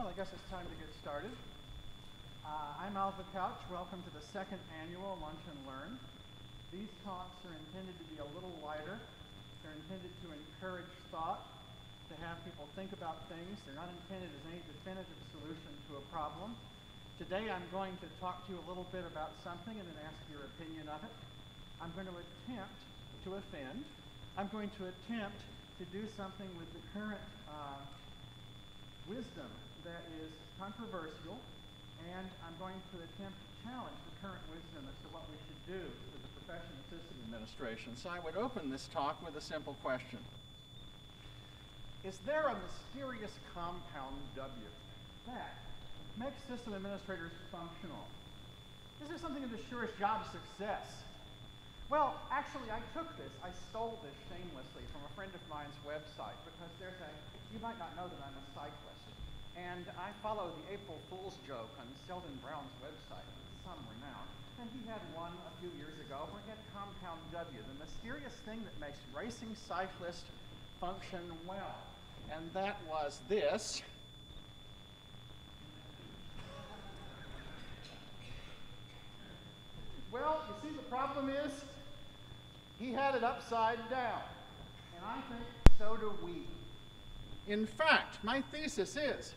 Well, I guess it's time to get started. I'm Alva L. Welcome to the second annual Lunch and Learn. These talks are intended to be a little lighter. They're intended to encourage thought, to have people think about things. They're not intended as any definitive solution to a problem. Today I'm going to talk to you a little bit about something and then ask your opinion of it. I'm going to attempt to offend. I'm going to attempt to do something with the current wisdom that is controversial, and I'm going to attempt to challenge the current wisdom as to what we should do with the profession of system administration. So I would open this talk with a simple question. Is there a mysterious compound W that makes system administrators functional? Is there something that assures job success? Well, actually, I took this, I stole this shamelessly from a friend of mine's website because you might not know that I'm a cyclist, and I follow the April Fool's joke on Selden Brown's website with some renown, and he had one a few years ago where he had compound W, the mysterious thing that makes racing cyclists function well, and that was this. Well, you see, the problem is he had it upside down, and I think so do we. In fact, my thesis is,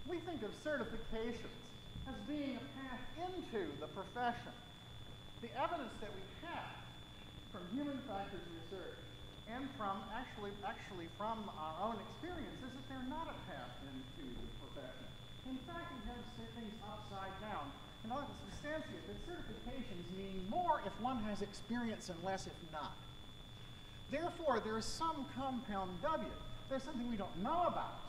we think of certifications as being a path into the profession. The evidence that we have from human factors research and from actually from our own experience is that they're not a path into the profession. In fact, we have things upside down. In order to substantiate that certifications mean more if one has experience and less if not. Therefore, there is some compound W. There's something we don't know about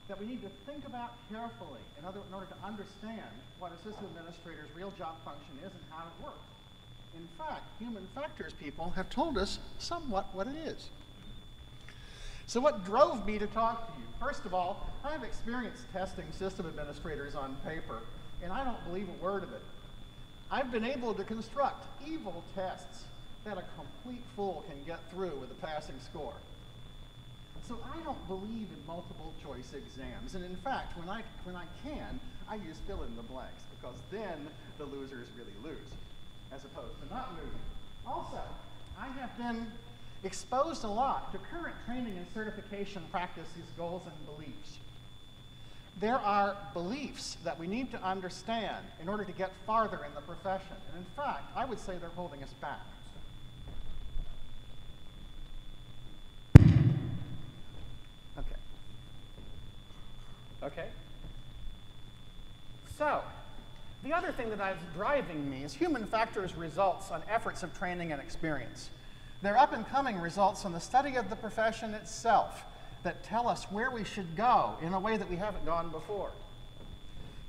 that we need to think about carefully in order to understand what a system administrator's real job function is and how it works. In fact, human factors people have told us somewhat what it is. So what drove me to talk to you? First of all, I've experienced testing system administrators on paper, and I don't believe a word of it. I've been able to construct evil tests that a complete fool can get through with a passing score. So I don't believe in multiple choice exams, and in fact, when I can, I use fill in the blanks, because then the losers really lose, as opposed to not losing. Also, I have been exposed a lot to current training and certification practices, goals, and beliefs. There are beliefs that we need to understand in order to get farther in the profession. And in fact, I would say they're holding us back. Okay. So, the other thing that is driving me is human factors results on efforts of training and experience. They're up-and-coming results on the study of the profession itself that tell us where we should go in a way that we haven't gone before.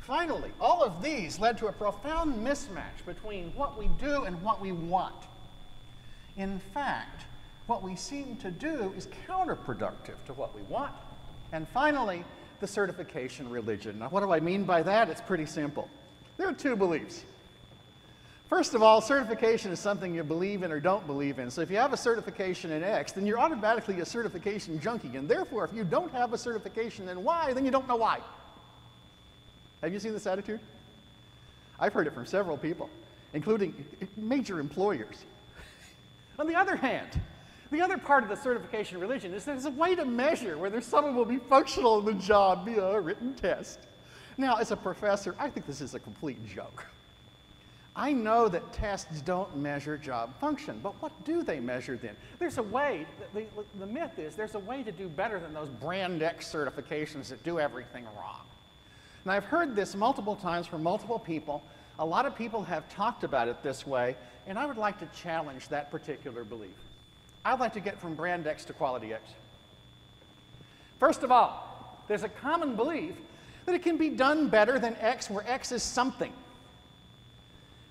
Finally, all of these led to a profound mismatch between what we do and what we want. In fact, what we seem to do is counterproductive to what we want. And finally, the certification religion. Now, what do I mean by that? It's pretty simple. There are two beliefs. First of all, certification is something you believe in or don't believe in. So if you have a certification in X, then you're automatically a certification junkie. And therefore, if you don't have a certification in Y, then you don't know why. Have you seen this attitude? I've heard it from several people, including major employers. On the other hand, the other part of the certification religion is there's a way to measure whether someone will be functional in the job via a written test. Now, as a professor, I think this is a complete joke. I know that tests don't measure job function, but what do they measure then? There's a way, the myth is there's a way to do better than those brand X certifications that do everything wrong. And I've heard this multiple times from multiple people. A lot of people have talked about it this way, and I would like to challenge that particular belief. I'd like to get from brand X to quality X. First of all, there's a common belief that it can be done better than X, where X is something.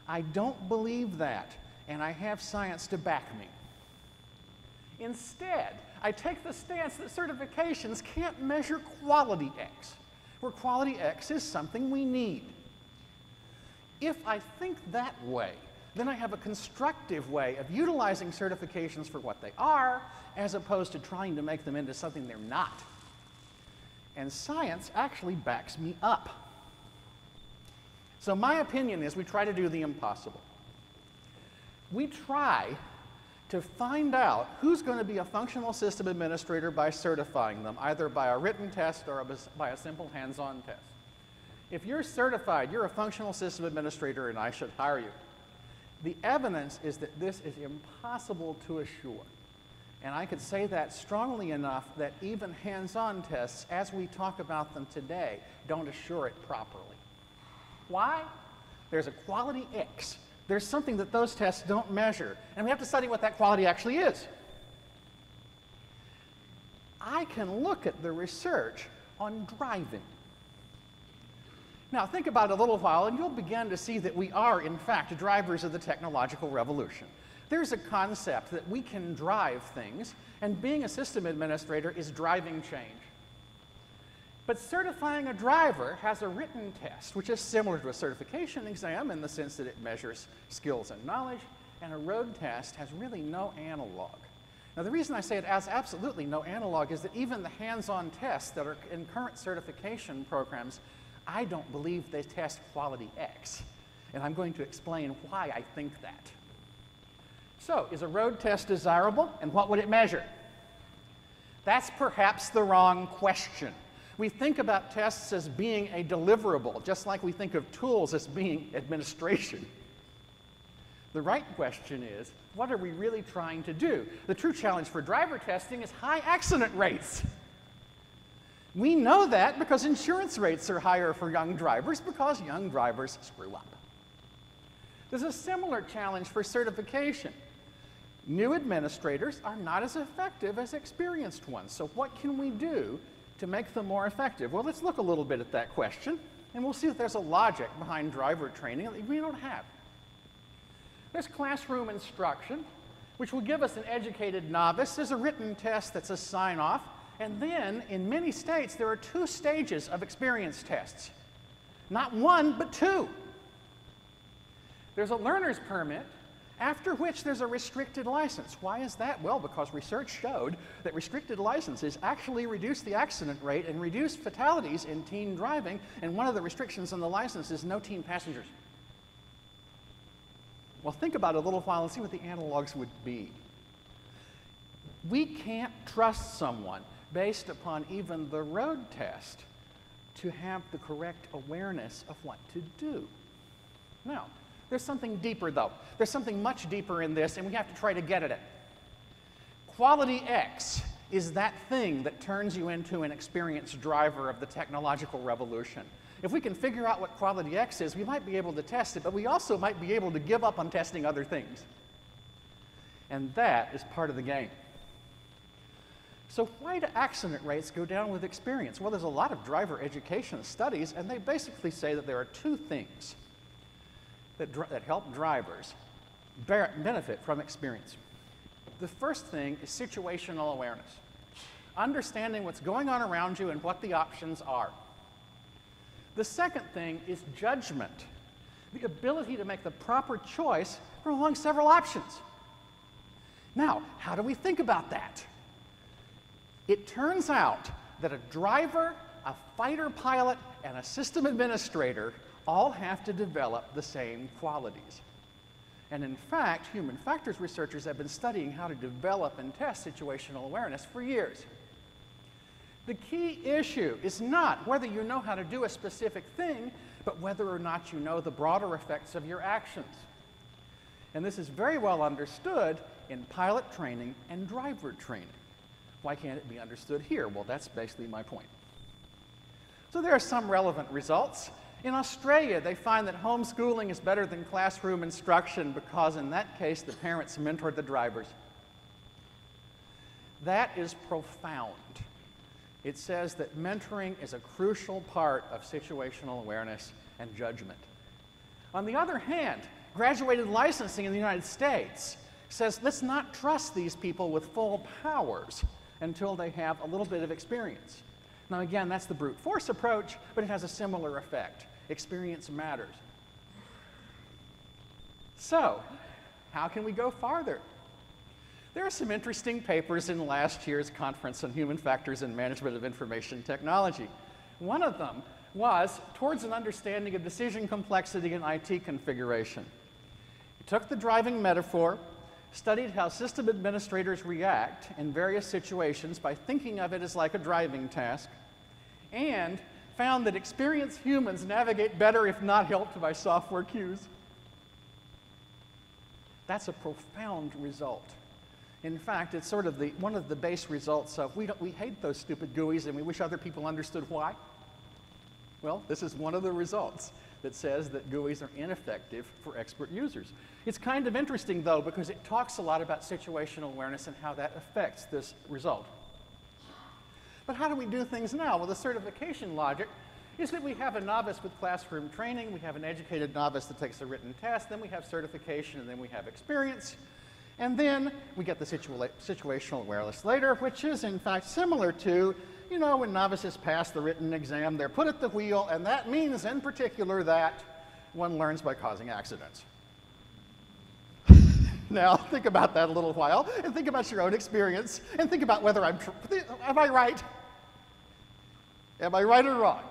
I don't believe that, and I have science to back me. Instead, I take the stance that certifications can't measure quality X, where quality X is something we need. If I think that way, then I have a constructive way of utilizing certifications for what they are, as opposed to trying to make them into something they're not. And science actually backs me up. So my opinion is we try to do the impossible. We try to find out who's going to be a functional system administrator by certifying them, either by a written test or by a simple hands-on test. If you're certified, you're a functional system administrator and I should hire you. The evidence is that this is impossible to assure. And I could say that strongly enough that even hands-on tests, as we talk about them today, don't assure it properly. Why? There's a quality X. There's something that those tests don't measure, and we have to study what that quality actually is. I can look at the research on driving. Now, think about it a little while, and you'll begin to see that we are, in fact, drivers of the technological revolution. There's a concept that we can drive things, and being a system administrator is driving change. But certifying a driver has a written test, which is similar to a certification exam in the sense that it measures skills and knowledge, and a road test has really no analog. Now, the reason I say it has absolutely no analog is that even the hands-on tests that are in current certification programs, I don't believe they test quality X. And I'm going to explain why I think that. So, is a road test desirable, and what would it measure? That's perhaps the wrong question. We think about tests as being a deliverable, just like we think of tools as being administration. The right question is, what are we really trying to do? The true challenge for driver testing is high accident rates. We know that because insurance rates are higher for young drivers because young drivers screw up. There's a similar challenge for certification. New administrators are not as effective as experienced ones. So what can we do to make them more effective? Well, let's look a little bit at that question, and we'll see that there's a logic behind driver training that we don't have. There's classroom instruction, which will give us an educated novice. There's a written test that's a sign-off. And then, in many states, there are 2 stages of experience tests. Not 1, but 2. There's a learner's permit, after which there's a restricted license. Why is that? Well, because research showed that restricted licenses actually reduce the accident rate and reduce fatalities in teen driving, and one of the restrictions on the license is no teen passengers. Well, think about it a little while and see what the analogs would be. We can't trust someone based upon even the road test to have the correct awareness of what to do. Now, there's something deeper, though. There's something much deeper in this, and we have to try to get at it. Quality X is that thing that turns you into an experienced driver of the technological revolution. If we can figure out what quality X is, we might be able to test it, but we also might be able to give up on testing other things. And that is part of the game. So why do accident rates go down with experience? Well, there's a lot of driver education studies, and they basically say that there are 2 things that help drivers benefit from experience. The first thing is situational awareness, understanding what's going on around you and what the options are. The second thing is judgment, the ability to make the proper choice from among several options. Now, how do we think about that? It turns out that a driver, a fighter pilot, and a system administrator all have to develop the same qualities. And in fact, human factors researchers have been studying how to develop and test situational awareness for years. The key issue is not whether you know how to do a specific thing, but whether or not you know the broader effects of your actions. And this is very well understood in pilot training and driver training. Why can't it be understood here? Well, that's basically my point. So there are some relevant results. In Australia, they find that homeschooling is better than classroom instruction because in that case, the parents mentor the drivers. That is profound. It says that mentoring is a crucial part of situational awareness and judgment. On the other hand, graduated licensing in the United States says let's not trust these people with full powers until they have a little bit of experience. Now again, that's the brute force approach, but it has a similar effect. Experience matters. So, how can we go farther? There are some interesting papers in last year's Conference on Human Factors in Management of Information Technology. One of them was towards an understanding of decision complexity in IT configuration. It took the driving metaphor, studied how system administrators react in various situations by thinking of it as like a driving task, and found that experienced humans navigate better if not helped by software cues. That's a profound result. In fact, it's sort of one of the base results of we hate those stupid GUIs and we wish other people understood why. Well, this is one of the results that says that GUIs are ineffective for expert users. It's kind of interesting, though, because it talks a lot about situational awareness and how that affects this result. But how do we do things now? Well, the certification logic is that we have a novice with classroom training, we have an educated novice that takes a written test, then we have certification, and then we have experience. And then we get the situational awareness later, which is, in fact, similar to, you know, when novices pass the written exam, they're put at the wheel, and that means, in particular, that one learns by causing accidents. Now, think about that a little while, and think about your own experience, and think about whether am I right? Am I right or wrong?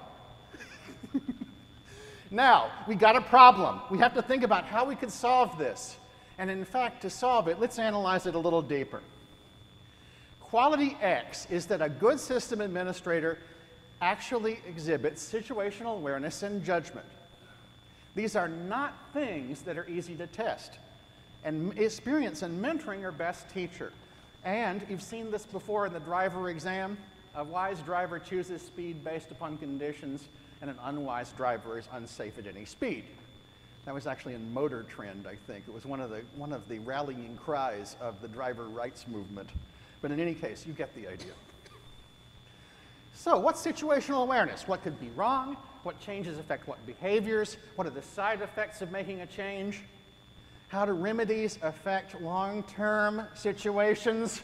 Now, we got a problem. We have to think about how we could solve this. And in fact, to solve it, let's analyze it a little deeper. Quality X is that a good system administrator actually exhibits situational awareness and judgment. These are not things that are easy to test. And experience and mentoring are best teacher. And you've seen this before in the driver exam. A wise driver chooses speed based upon conditions, and an unwise driver is unsafe at any speed. That was actually in Motor Trend, I think. It was one of the rallying cries of the driver rights movement. But in any case, you get the idea. So what's situational awareness? What could be wrong? What changes affect what behaviors? What are the side effects of making a change? How do remedies affect long-term situations?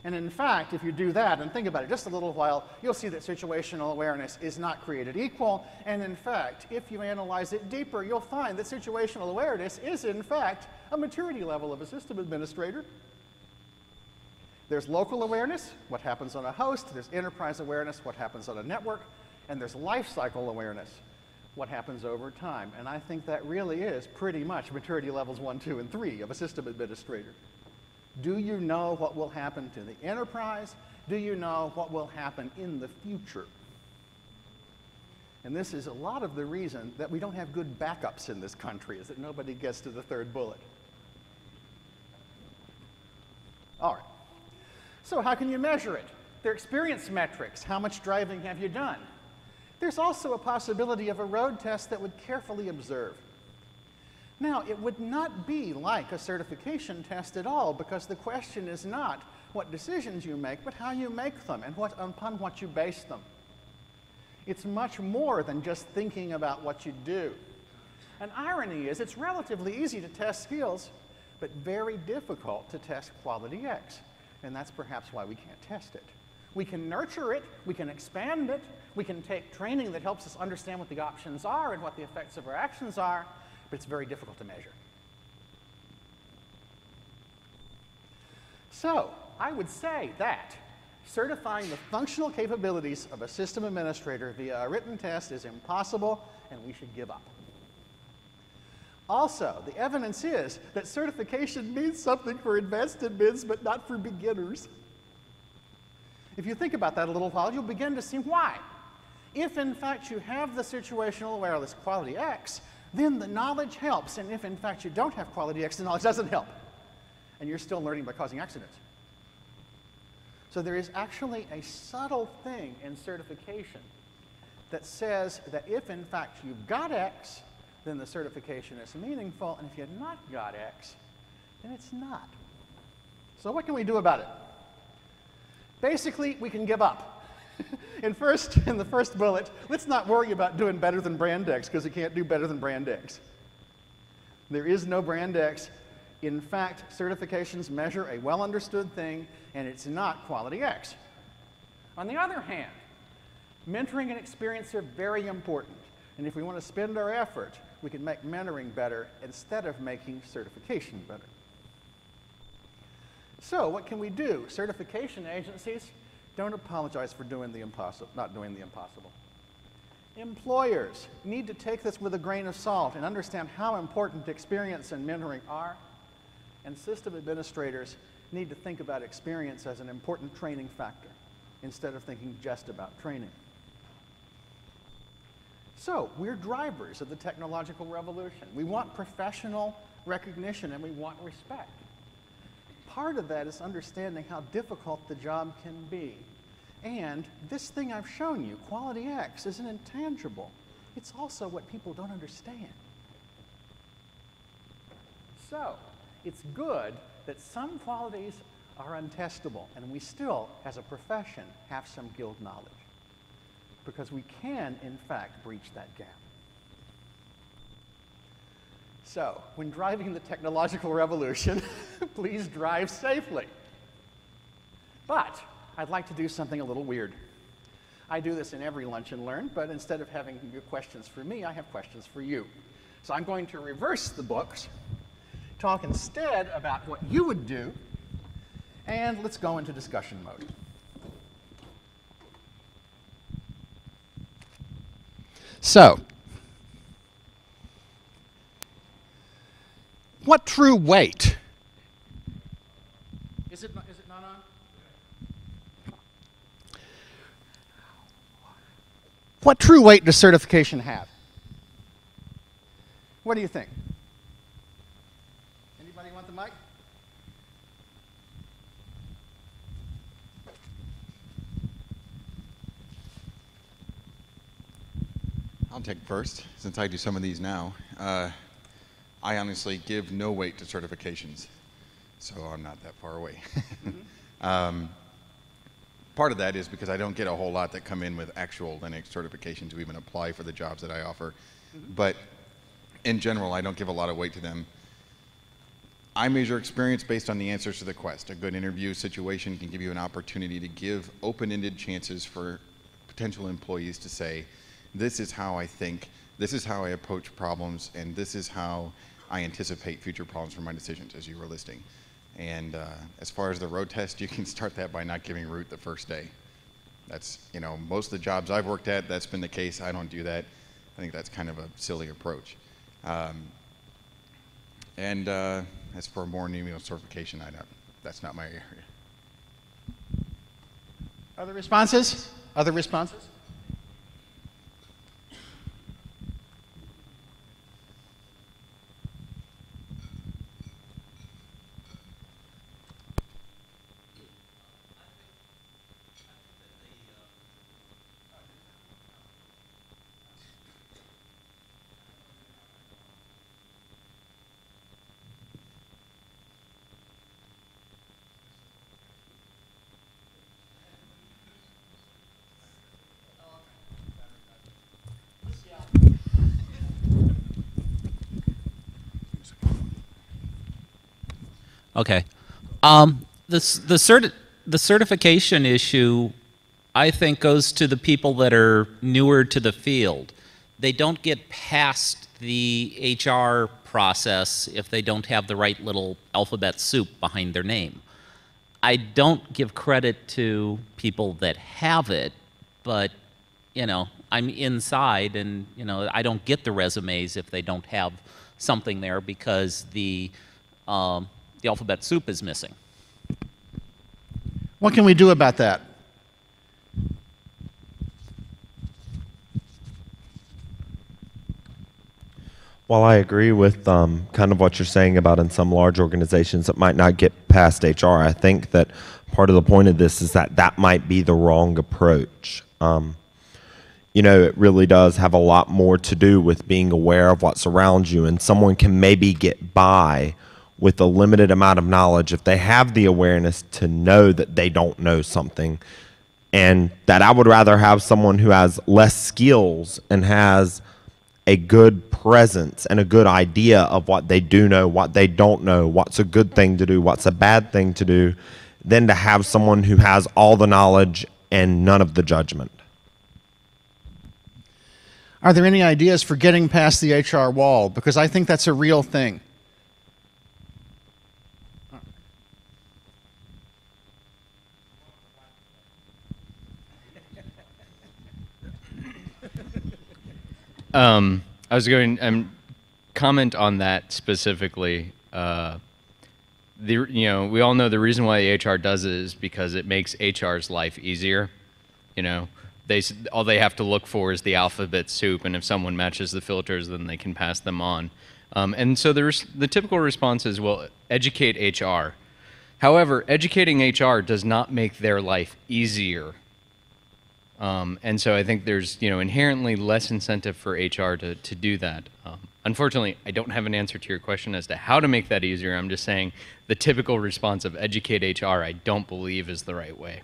And in fact, if you do that and think about it just a little while, you'll see that situational awareness is not created equal. And in fact, if you analyze it deeper, you'll find that situational awareness is, in fact, a maturity level of a system administrator. There's local awareness, what happens on a host. There's enterprise awareness, what happens on a network. And there's life cycle awareness, what happens over time. And I think that really is pretty much maturity levels 1, 2, and 3 of a system administrator. Do you know what will happen to the enterprise? Do you know what will happen in the future? And this is a lot of the reason that we don't have good backups in this country, is that nobody gets to the third bullet. All right. So how can you measure it? There are experience metrics. How much driving have you done? There's also a possibility of a road test that would carefully observe. Now, it would not be like a certification test at all, because the question is not what decisions you make, but how you make them and upon what you base them. It's much more than just thinking about what you do. An irony is it's relatively easy to test skills, but very difficult to test quality X. And that's perhaps why we can't test it. We can nurture it, we can expand it, we can take training that helps us understand what the options are and what the effects of our actions are, but it's very difficult to measure. So, I would say that certifying the functional capabilities of a system administrator via a written test is impossible, and we should give up. Also, the evidence is that certification means something for advanced admins, but not for beginners. If you think about that a little while, you'll begin to see why. If, in fact, you have the situational awareness quality X, then the knowledge helps. And if, in fact, you don't have quality X, the knowledge doesn't help. And you're still learning by causing accidents. So there is actually a subtle thing in certification that says that if, in fact, you've got X, then the certification is meaningful. And if you've not got X, then it's not. So what can we do about it? Basically, we can give up. In the first bullet, let's not worry about doing better than brand X, because we can't do better than brand X. There is no brand X. In fact, certifications measure a well-understood thing, and it's not quality X. On the other hand, mentoring and experience are very important. And if we want to spend our effort, we can make mentoring better instead of making certification better. So what can we do? Certification agencies, don't apologize for doing the impossible, not doing the impossible. Employers need to take this with a grain of salt and understand how important experience and mentoring are. And system administrators need to think about experience as an important training factor instead of thinking just about training. So we're drivers of the technological revolution. We want professional recognition and we want respect. Part of that is understanding how difficult the job can be. And this thing I've shown you, quality X, is an intangible. It's also what people don't understand. So it's good that some qualities are untestable, and we still, as a profession, have some guild knowledge, because we can, in fact, breach that gap. So, when driving the technological revolution, please drive safely. But I'd like to do something a little weird. I do this in every Lunch and Learn, but instead of having questions for me, I have questions for you. So I'm going to reverse the books, talk instead about what you would do, and let's go into discussion mode. So, what true weight? Is it not on? What true weight does certification have? What do you think? Anybody want the mic? I'll take first, since I do some of these now. I honestly give no weight to certifications, so I'm not that far away. Part of that is because I don't get a whole lot that come in with actual Linux certification to even apply for the jobs that I offer. But in general, I don't give a lot of weight to them. I measure experience based on the answers to the quest. A good interview situation can give you an opportunity to give open-ended chances for potential employees to say, this is how I think, this is how I approach problems, and this is how I anticipate future problems for my decisions, as you were listing. And as far as the road test, you can start that by not giving root the first day. That's, you know, most of the jobs I've worked at, that's been the case. I don't do that. I think that's kind of a silly approach. As for more email certification, that's not my area. Other responses? Other responses? Okay. The certification issue, I think, goes to the people that are newer to the field. They don't get past the HR process if they don't have the right little alphabet soup behind their name. I don't give credit to people that have it, but, you know, I'm inside and, you know, I don't get the resumes if they don't have something there because the alphabet soup is missing. What can we do about that? Well, I agree with kind of what you're saying about in some large organizations that might not get past HR. I think that part of the point of this is that that might be the wrong approach. You know, it really does have a lot more to do with being aware of what surrounds you, and someone can maybe get by with a limited amount of knowledge if they have the awareness to know that they don't know something, and that I would rather have someone who has less skills and has a good presence and a good idea of what they do know, what they don't know, what's a good thing to do, what's a bad thing to do, than to have someone who has all the knowledge and none of the judgment. Are there any ideas for getting past the HR wall? Because I think that's a real thing. I was going comment on that specifically. We all know the reason why HR does it is because it makes HR's life easier. All they have to look for is the alphabet soup, and if someone matches the filters, then they can pass them on. And so the typical response is, well, educate HR. However, educating HR does not make their life easier. And so I think there's inherently less incentive for HR to do that. Unfortunately, I don't have an answer to your question as to how to make that easier. I'm just saying the typical response of educate HR I don't believe is the right way.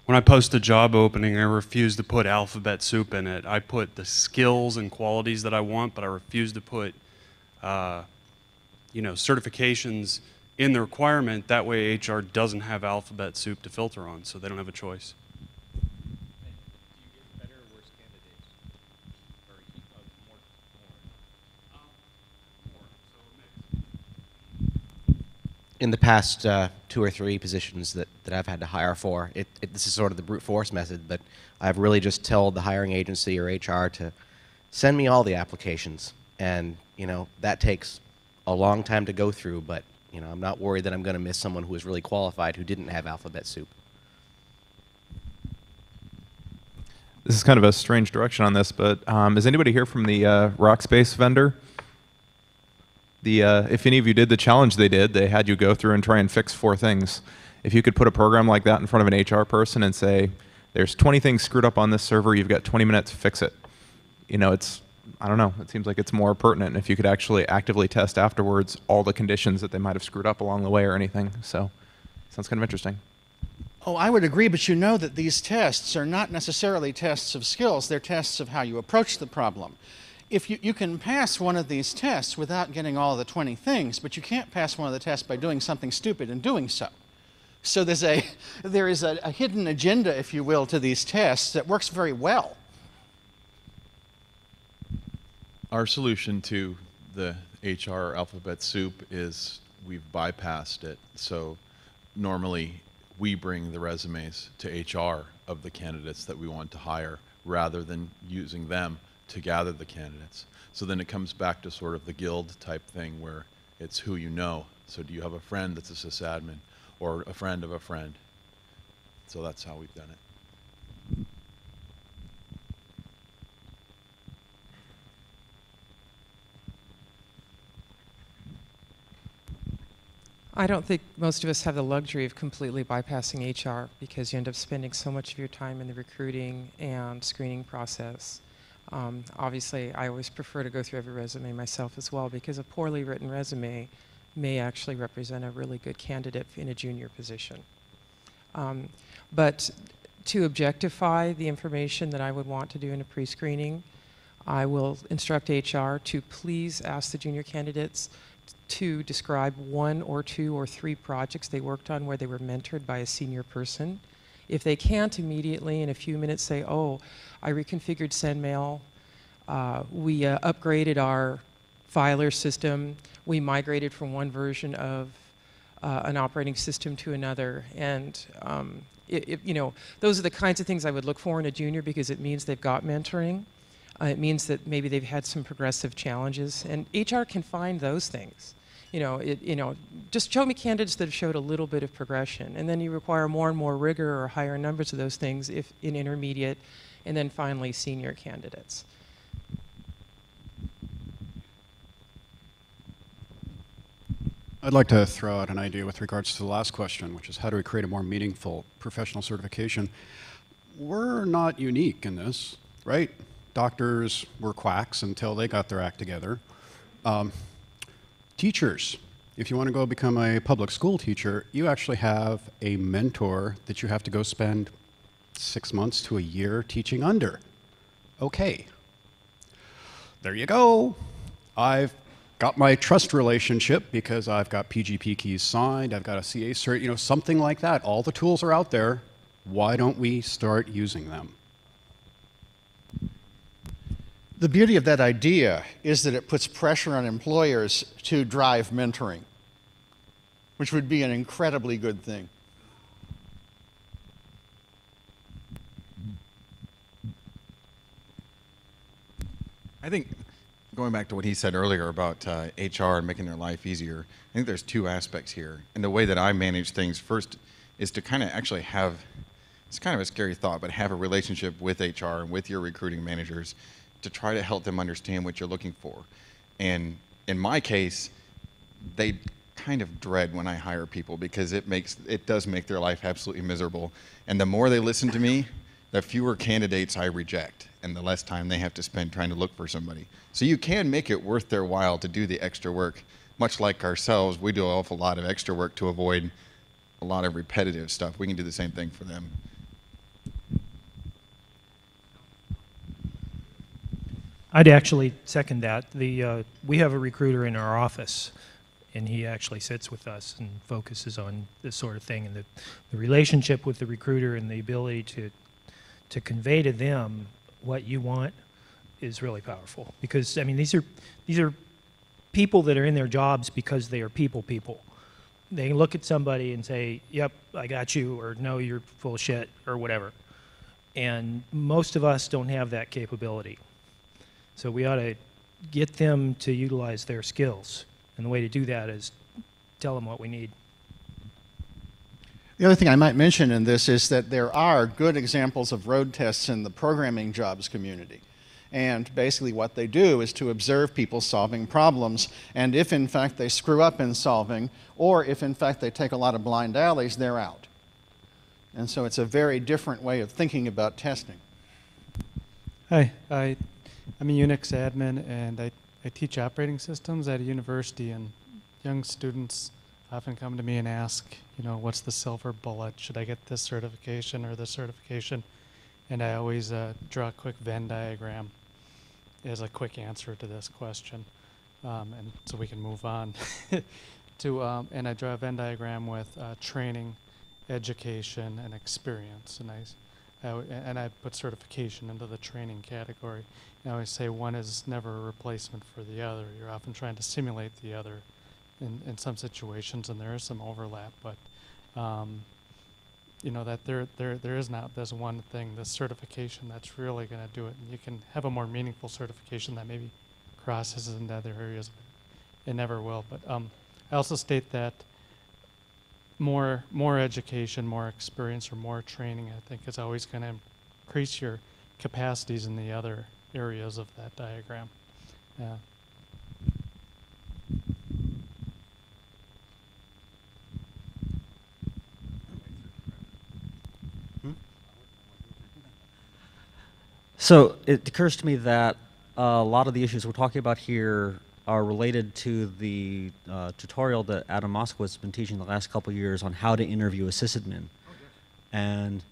When I post a job opening, I refuse to put alphabet soup in it. I put the skills and qualities that I want, but I refuse to put certifications in the requirement. That way HR doesn't have alphabet soup to filter on, so they don't have a choice. Do you get better or worse candidates? Or more? In the past 2 or 3 positions that I've had to hire for, this is sort of the brute force method, but I've really just told the hiring agency or HR to send me all the applications. And, that takes a long time to go through, but, I'm not worried that I'm going to miss someone who is really qualified who didn't have alphabet soup. This is kind of a strange direction on this, but is anybody here from the Rockspace vendor? If any of you did the challenge they did, they had you go through and try and fix 4 things. If you could put a program like that in front of an HR person and say, there's 20 things screwed up on this server, you've got 20 minutes to fix it. I don't know, it seems like it's more pertinent if you could actually actively test afterwards all the conditions that they might have screwed up along the way or anything. So, sounds kind of interesting. Oh, I would agree, but you know that these tests are not necessarily tests of skills, they're tests of how you approach the problem. If you can pass one of these tests without getting all of the 20 things, but you can't pass one of the tests by doing something stupid and doing so. So there is a hidden agenda, if you will, to these tests that works very well. Our solution to the HR alphabet soup is we've bypassed it. So normally we bring the resumes to HR of the candidates that we want to hire rather than using them to gather the candidates. So then it comes back to sort of the guild type thing where it's who you know. So do you have a friend that's a sysadmin or a friend of a friend? So that's how we've done it. I don't think most of us have the luxury of completely bypassing HR because you end up spending so much of your time in the recruiting and screening process. Obviously, I always prefer to go through every resume myself as well because a poorly written resume may actually represent a really good candidate in a junior position. But to objectify the information that I would want to do in a pre-screening, I will instruct HR to please ask the junior candidates to describe 1 or 2 or 3 projects they worked on where they were mentored by a senior person. If they can't immediately in a few minutes say, oh, I reconfigured SendMail, we upgraded our filer system, we migrated from one version of an operating system to another, and those are the kinds of things I would look for in a junior because it means they've got mentoring. It means that maybe they've had some progressive challenges, and HR can find those things. Just show me candidates that have showed a little bit of progression, and then you require more and more rigor or higher numbers of those things if in intermediate, and then finally senior candidates. I'd like to throw out an idea with regards to the last question, which is how do we create a more meaningful professional certification? We're not unique in this, right? Doctors were quacks until they got their act together. Teachers, if you want to go become a public school teacher, you actually have a mentor that you have to go spend 6 months to a year teaching under. Okay, there you go. I've got my trust relationship because I've got PGP keys signed, I've got a CA cert, something like that. All the tools are out there. Why don't we start using them? The beauty of that idea is that it puts pressure on employers to drive mentoring, which would be an incredibly good thing. I think going back to what he said earlier about HR and making their life easier, I think there's two aspects here. And the way that I manage things first is to kind of actually have, it's kind of a scary thought, but have a relationship with HR and with your recruiting managers to try to help them understand what you're looking for. And in my case, they kind of dread when I hire people because it does make their life absolutely miserable. And the more they listen to me, the fewer candidates I reject and the less time they have to spend trying to look for somebody. So you can make it worth their while to do the extra work. Much like ourselves, we do an awful lot of extra work to avoid a lot of repetitive stuff. We can do the same thing for them. I'd actually second that. We have a recruiter in our office, and he actually sits with us and focuses on this sort of thing. And the relationship with the recruiter and the ability to convey to them what you want is really powerful. Because I mean, these are people that are in their jobs because they are people. They look at somebody and say, "Yep, I got you," or "No, you're full of shit," or whatever. And most of us don't have that capability. So we ought to get them to utilize their skills. And the way to do that is tell them what we need. The other thing I might mention in this is that there are good examples of road tests in the programming jobs community. And basically what they do is to observe people solving problems. And if in fact they screw up in solving, or if in fact they take a lot of blind alleys, they're out. And so it's a very different way of thinking about testing. Hi, I'm a Unix admin, and I teach operating systems at a university, and young students often come to me and ask, you know, what's the silver bullet? Should I get this certification or this certification? And I always draw a quick Venn diagram as a quick answer to this question, and so we can move on. And I draw a Venn diagram with training, education, and experience, and I put certification into the training category. I always say one is never a replacement for the other. You're often trying to simulate the other in some situations, and there is some overlap, but you know, that there is not this one thing, this certification that's really going to do it. And you can have a more meaningful certification that maybe crosses into other areas, but it never will. But I also state that more education, more experience, or more training, I think, is always going to increase your capacities in the other areas of that diagram. Yeah. So it occurs to me that a lot of the issues we're talking about here are related to the tutorial that Adam Moskowitz has been teaching the last couple of years on how to interview a sysadmin. And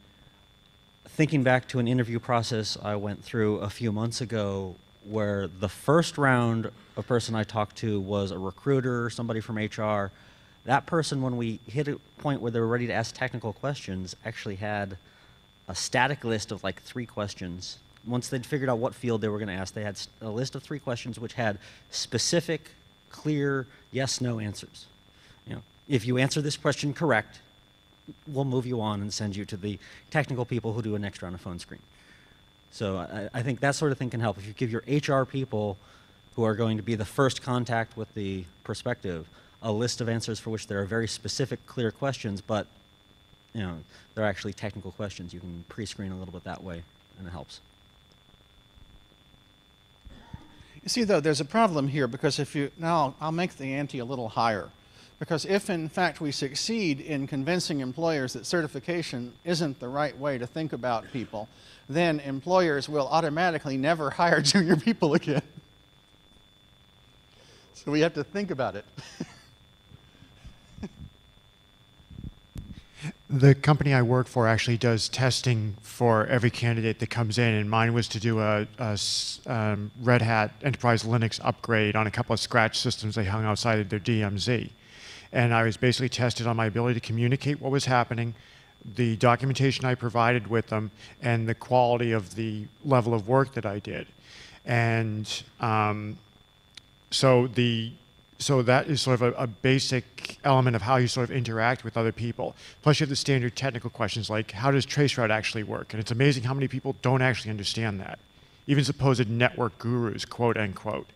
thinking back to an interview process I went through a few months ago, where the first round of person I talked to was a recruiter, somebody from HR. That person, when we hit a point where they were ready to ask technical questions, actually had a static list of like 3 questions. Once they'd figured out what field they were going to ask, they had a list of 3 questions which had specific, clear, yes, no answers. You know, if you answer this question correct, we'll move you on and send you to the technical people who do a next round of phone screen. So I think that sort of thing can help. If you give your HR people, who are going to be the first contact with the prospective, a list of answers for which there are very specific, clear questions, but you know, they're actually technical questions. You can pre-screen a little bit that way, and it helps. You see, though, there's a problem here, because if you, now I'll make the ante a little higher. Because if, in fact, we succeed in convincing employers that certification isn't the right way to think about people, then employers will automatically never hire junior people again. So we have to think about it. The company I work for actually does testing for every candidate that comes in, and mine was to do a Red Hat Enterprise Linux upgrade on a couple of Scratch systems they hung outside of their DMZ. And I was basically tested on my ability to communicate what was happening, the documentation I provided with them, and the quality of the level of work that I did. And so that is sort of a basic element of how you sort of interact with other people. Plus you have the standard technical questions like, how does traceroute actually work? And it's amazing how many people don't actually understand that. even supposed network gurus, quote unquote.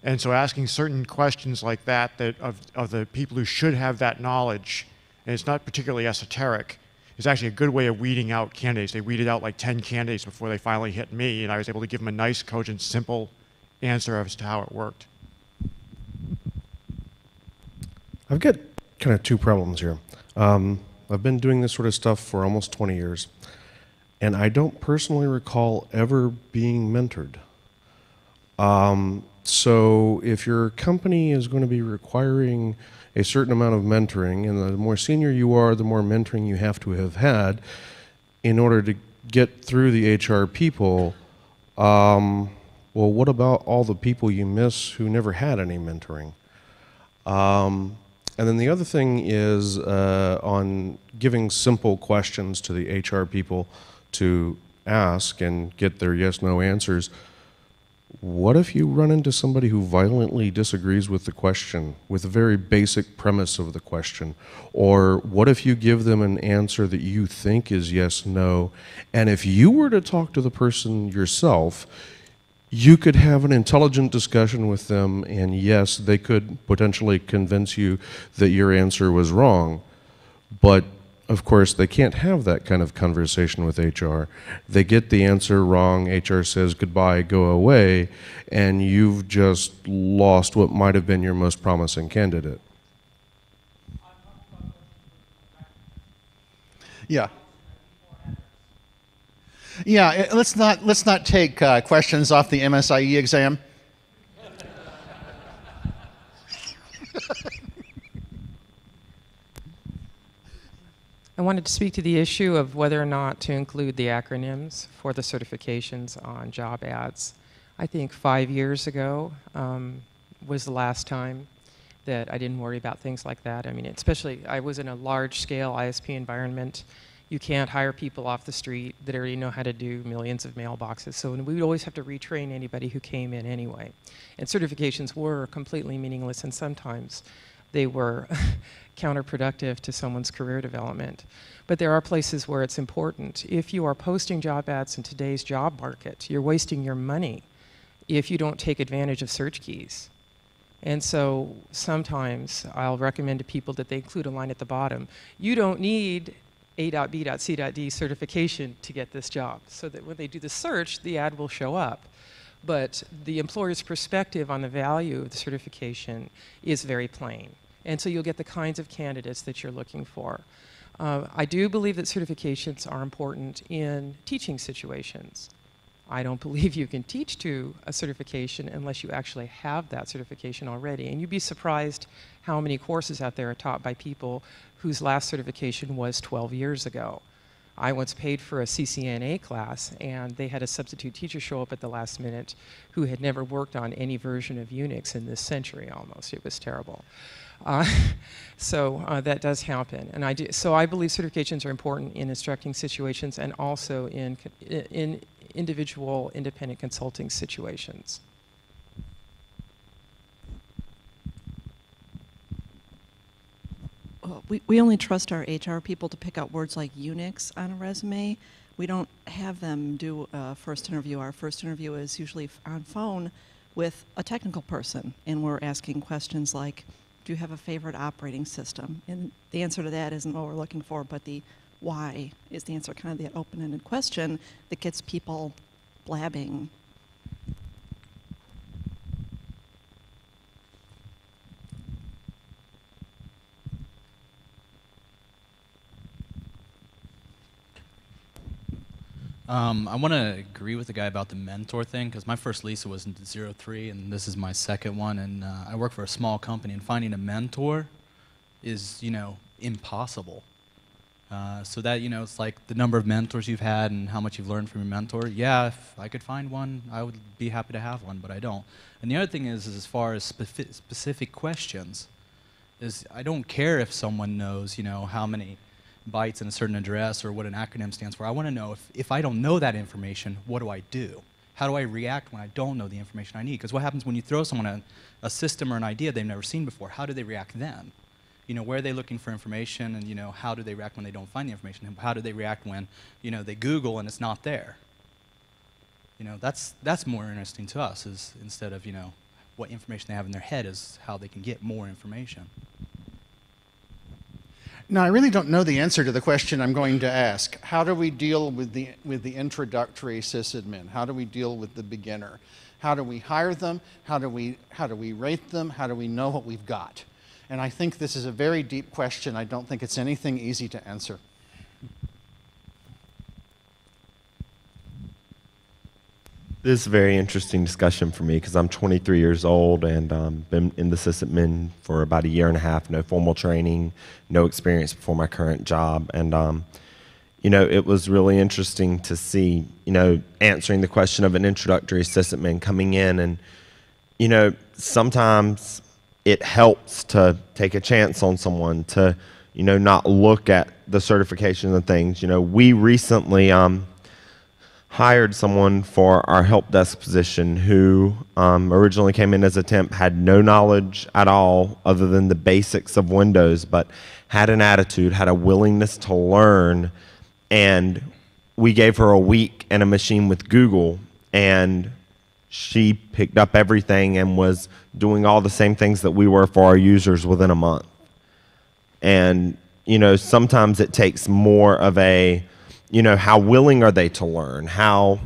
And so asking certain questions like that, of the people who should have that knowledge, and it's not particularly esoteric, is actually a good way of weeding out candidates. They weeded out like 10 candidates before they finally hit me, and I was able to give them a nice, cogent, simple answer as to how it worked. I've got kind of two problems here. I've been doing this sort of stuff for almost 20 years, and I don't personally recall ever being mentored. So if your company is going to be requiring a certain amount of mentoring, and the more senior you are, the more mentoring you have to have had in order to get through the HR people, well, what about all the people you miss who never had any mentoring? And then the other thing is on giving simple questions to the HR people to ask and get their yes-no answers. What if you run into somebody who violently disagrees with the question, with the very basic premise of the question? Or what if you give them an answer that you think is yes, no, and if you were to talk to the person yourself, you could have an intelligent discussion with them, and yes, they could potentially convince you that your answer was wrong. But of course, they can't have that kind of conversation with HR. They get the answer wrong, HR says goodbye, go away, and you've just lost what might have been your most promising candidate. Yeah. Yeah, let's not take questions off the MSIE exam. I wanted to speak to the issue of whether or not to include the acronyms for the certifications on job ads. I think 5 years ago was the last time that I didn't worry about things like that. I mean, especially I was in a large-scale ISP environment. You can't hire people off the street that already know how to do millions of mailboxes. So we would always have to retrain anybody who came in anyway. And certifications were completely meaningless, and sometimes they were counterproductive to someone's career development. But there are places where it's important. If you are posting job ads in today's job market, you're wasting your money if you don't take advantage of search keys. And so sometimes I'll recommend to people that they include a line at the bottom. You don't need A.B.C.D certification to get this job, so that when they do the search, the ad will show up. But the employer's perspective on the value of the certification is very plain. And so you'll get the kinds of candidates that you're looking for. I do believe that certifications are important in teaching situations. I don't believe you can teach to a certification unless you actually have that certification already. And you'd be surprised how many courses out there are taught by people whose last certification was 12 years ago. I once paid for a CCNA class, and they had a substitute teacher show up at the last minute who had never worked on any version of UNIX in this century almost. It was terrible. So that does happen. And so I believe certifications are important in instructing situations and also in individual independent consulting situations. We only trust our HR people to pick out words like Unix on a resume. We don't have them do a first interview. Our first interview is usually on phone with a technical person, and we're asking questions like, do you have a favorite operating system? And the answer to that isn't what we're looking for, but the why is the answer, kind of the open-ended question that gets people blabbing. I want to agree with the guy about the mentor thing, because my first LISA was in 03, and this is my second one, and I work for a small company, and finding a mentor is, impossible. So that, it's like the number of mentors you've had and how much you've learned from your mentor. Yeah, if I could find one, I would be happy to have one, but I don't. And the other thing is as far as specific questions, is I don't care if someone knows, how many bytes in a certain address or what an acronym stands for. I want to know if I don't know that information, what do I do? How do I react when I don't know the information I need? Because what happens when you throw someone a system or an idea they've never seen before? How do they react then? Where are they looking for information, and how do they react when they don't find the information? And how do they react when they Google and it's not there? You know, that's more interesting to us, is instead of, you know, what information they have in their head, is how they can get more information. Now, I really don't know the answer to the question I'm going to ask. How do we deal with the introductory sysadmin? How do we deal with the beginner? How do we hire them? How do we rate them? How do we know what we've got? And I think this is a very deep question. I don't think it's anything easy to answer. This is a very interesting discussion for me because I'm 23 years old and been in the sysadmin for about 1.5 years, no formal training, no experience before my current job. And, you know, it was really interesting to see, you know, answering the question of an introductory sysadmin coming in. And, you know, sometimes it helps to take a chance on someone, to, you know, not look at the certification and things. You know, we recently hired someone for our help desk position who originally came in as a temp, had no knowledge at all other than the basics of Windows, but had an attitude, had a willingness to learn, and we gave her a week and a machine with Google, and she picked up everything and was doing all the same things that we were for our users within a month. And, you know, sometimes it takes more of a, you know, how willing are they to learn? How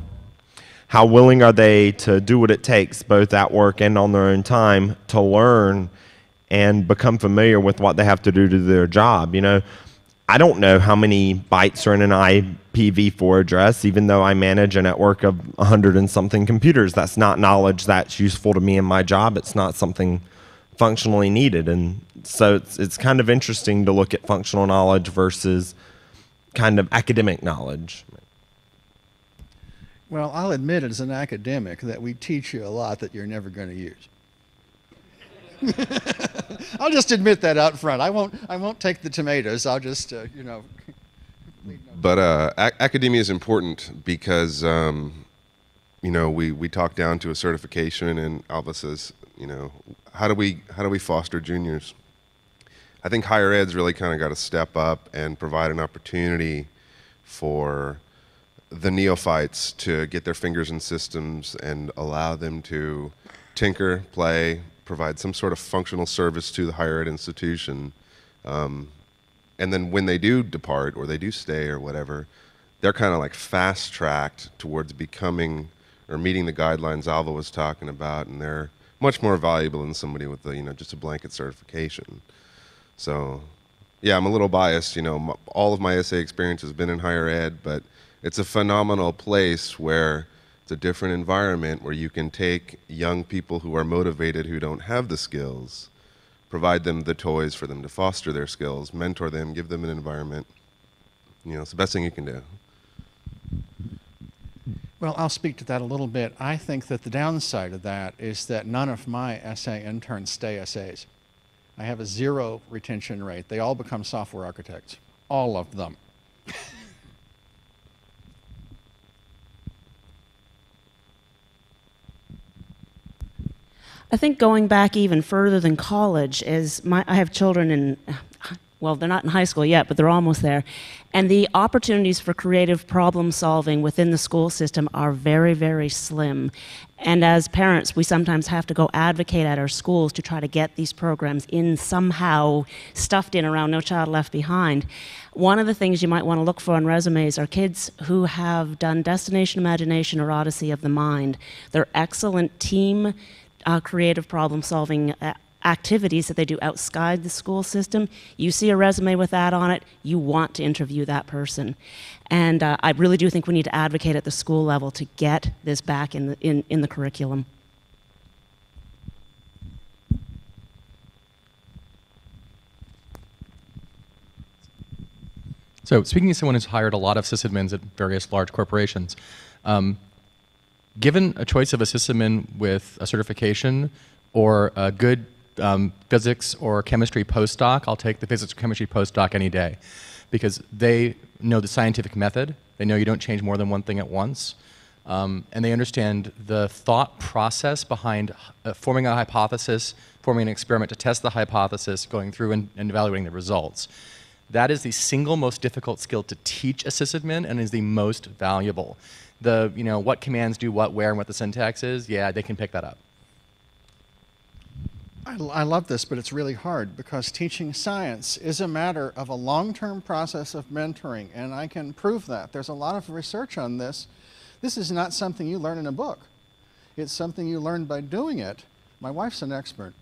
willing are they to do what it takes, both at work and on their own time, to learn and become familiar with what they have to do their job? You know, I don't know how many bytes are in an IPv4 address, even though I manage a network of 100 and something computers. That's not knowledge that's useful to me in my job. It's not something functionally needed. And so it's kind of interesting to look at functional knowledge versus kind of academic knowledge. Well, I'll admit as an academic that we teach you a lot that you're never going to use. I'll just admit that out front. I won't take the tomatoes. I'll just, you know. But academia is important because, you know, we talk down to a certification, and Alva says, you know, how do we foster juniors? I think higher ed's really kind of got to step up and provide an opportunity for the neophytes to get their fingers in systems and allow them to tinker, play, provide some sort of functional service to the higher ed institution. And then when they do depart or they do stay or whatever, they're kind of like fast-tracked towards becoming or meeting the guidelines Alva was talking about, and they're much more valuable than somebody with the, you know, just a blanket certification. So, yeah, I'm a little biased. You know, all of my SA experience has been in higher ed, but it's a phenomenal place where it's a different environment where you can take young people who are motivated, who don't have the skills, provide them the toys for them to foster their skills, mentor them, give them an environment. You know, it's the best thing you can do. Well, I'll speak to that a little bit. I think that the downside of that is that none of my SA interns stay SAs. I have a 0 retention rate. They all become software architects, all of them. I think going back even further than college is I have children in, well, they're not in high school yet, but they're almost there. And the opportunities for creative problem solving within the school system are very, very slim. And as parents, we sometimes have to go advocate at our schools to try to get these programs in somehow stuffed in around No Child Left Behind. One of the things you might want to look for on resumes are kids who have done Destination Imagination or Odyssey of the Mind. They're excellent team creative problem solving activities that they do outside the school system. You see a resume with that on it, you want to interview that person. And I really do think we need to advocate at the school level to get this back in the curriculum. So speaking as someone who's hired a lot of sysadmins at various large corporations, given a choice of a sysadmin with a certification or a good physics or chemistry postdoc, I'll take the physics or chemistry postdoc any day, because they know the scientific method. They know you don't change more than one thing at once. And they understand the thought process behind forming a hypothesis, forming an experiment to test the hypothesis, going through and evaluating the results. That is the single most difficult skill to teach a sysadmin and is the most valuable. The, what commands do what, where, and what the syntax is, yeah, they can pick that up. I love this, but it's really hard because teaching science is a matter of a long-term process of mentoring, and I can prove that. There's a lot of research on this. This is not something you learn in a book. It's something you learn by doing it. My wife's an expert.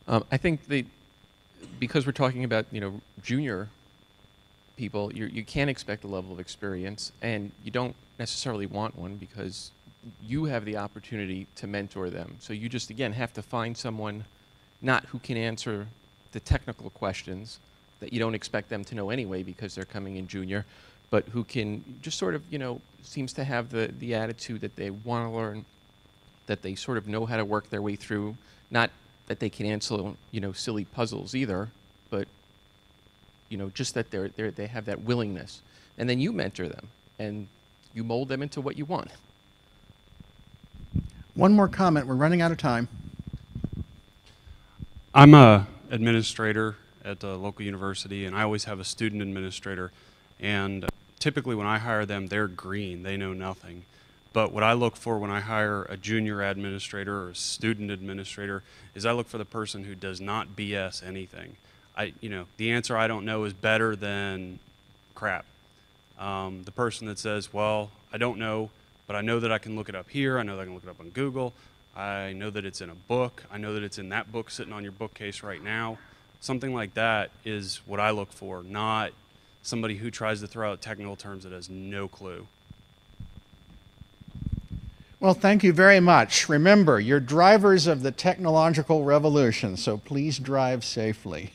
I think because we're talking about junior people, you can't expect a level of experience, and you don't necessarily want one because you have the opportunity to mentor them. So you just, again, have to find someone not who can answer the technical questions that you don't expect them to know anyway because they're coming in junior, but who can just sort of, seems to have the attitude that they want to learn, that they sort of know how to work their way through, not that they can answer, silly puzzles either, but, just that they have that willingness. And then you mentor them, and you mold them into what you want. One more comment. We're running out of time. I'm a administrator at a local university, and I always have a student administrator. And typically when I hire them, they're green. They know nothing. But what I look for when I hire a junior administrator or a student administrator is I look for the person who does not BS anything. The answer I don't know is better than crap. The person that says, well, I don't know, but I know that I can look it up here. I know that I can look it up on Google. I know that it's in a book. I know that it's in that book sitting on your bookcase right now. Something like that is what I look for, not somebody who tries to throw out technical terms that has no clue. Well, thank you very much. Remember, you're drivers of the technological revolution, so please drive safely.